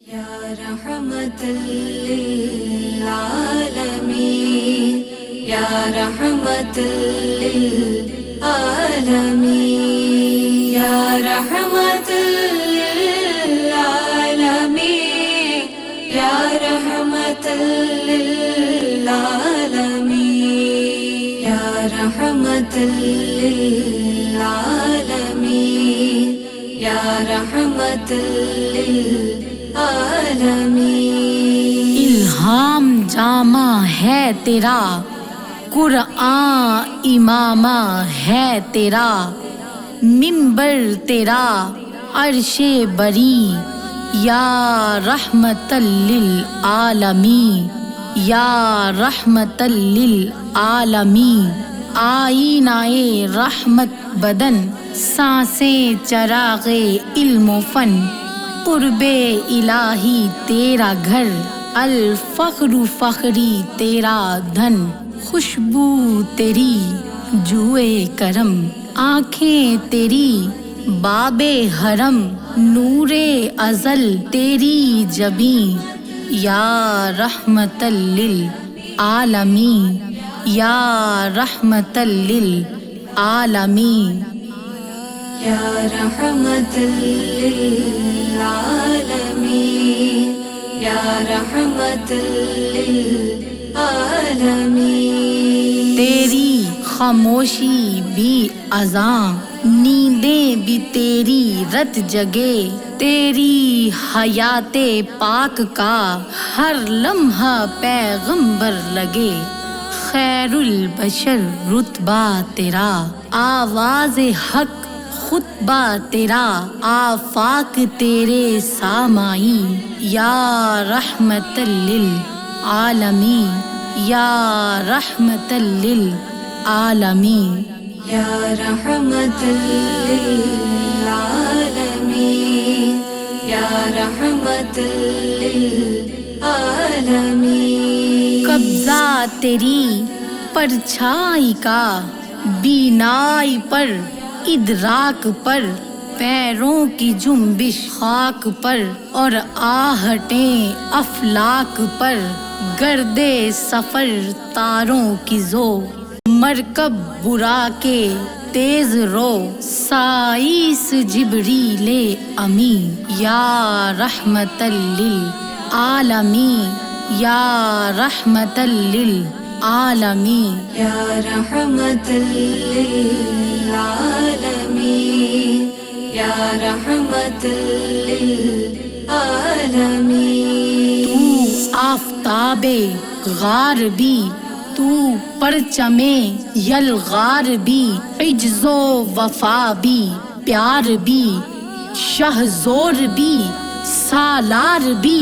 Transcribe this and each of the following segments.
یا رحمت للعالمین یا رحمت للعالمین یا رحمت للعالمین یا رحمت للعالمین یا رحمت للعالمین یا رحمت الہام جامع ہے تیرا، قرآن امامہ ہے تیرا، منبر تیرا عرش بری، یا رحمت للعالمین یا رحمت للعالمین، آئینہ رحمت بدن، سانسیں چراغ علم و فن، قرب الہی تیرا گھر، الفخر فخری تیرا دھن، خوشبو تیری جوئے کرم، آنکھیں تیری باب حرم، نور ازل تیری جبیں، یا رحمت للعالمین یا رحمت للعالمین یا رحمت للعالمین یا رحمت للعالمین۔ تیری خاموشی بھی اذاں، نیندیں بھی تیری رت جگے، تیری حیات پاک کا ہر لمحہ پیغمبر لگے، خیر البشر رتبہ تیرا، آواز حق خطبہ تیرا، آفاق تیرے سامعین، یا رحمت للعالمین یا رحمت للعالمین یا رحمت للعالمین یا رحمت للعالمین۔ قبضہ تیری پرچھائی کا، بینائی پر ادراک پر، پیروں کی جنبش خاک پر اور آہٹیں افلاک پر، گرد سفر تاروں کی زو، مرکب براق تیز رو، سائس جبریل امین، یا رحمت للعالمین یا رحمت للعالمین یا رحمت للعالمین یا رحمت للعالمین۔ تو آفتاب غار بھی، تو پرچم یلغار بھی، عجز و وفا بھی، پیار بھی، شہ زور بھی، سالار بھی،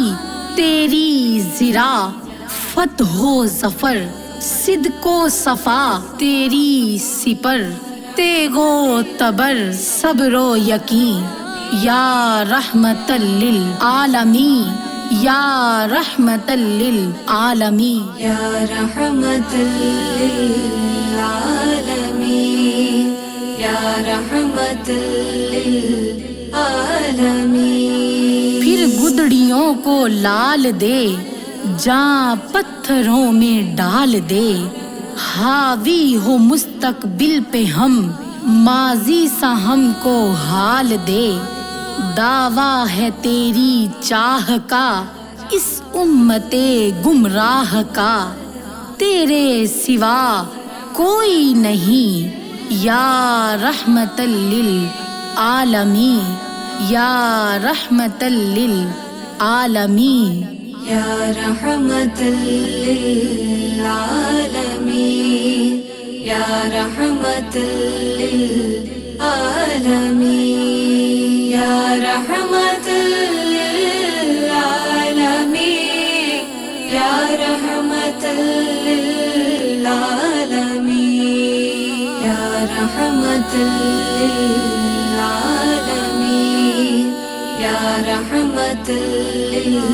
تیری زرا فتح و ظفر، صدق و صفا تیری سپر، تیغ و تبر صبر و یقین، یا رحمت للعالمین یا رحمت للعالمین یا رحمت للعالمین یا رحمت للعالمین۔ پھر گدڑیوں کو لال دے، جاں پتھروں میں ڈال دے، حاوی ہو مستقبل پہ ہم، ماضی سا ہم کو حال دے، دعویٰ ہے تیری چاہ کا اس امت گمراہ کا، تیرے سوا کوئی نہیں، یا رحمت للعالمین یا رحمت للعالمین یا رحمت للعالمین یا رحمت للعالمین یا رحمت للعالمین یا رحمت للعالمین یا رحمت للعالمین یا رحمت للعالمین۔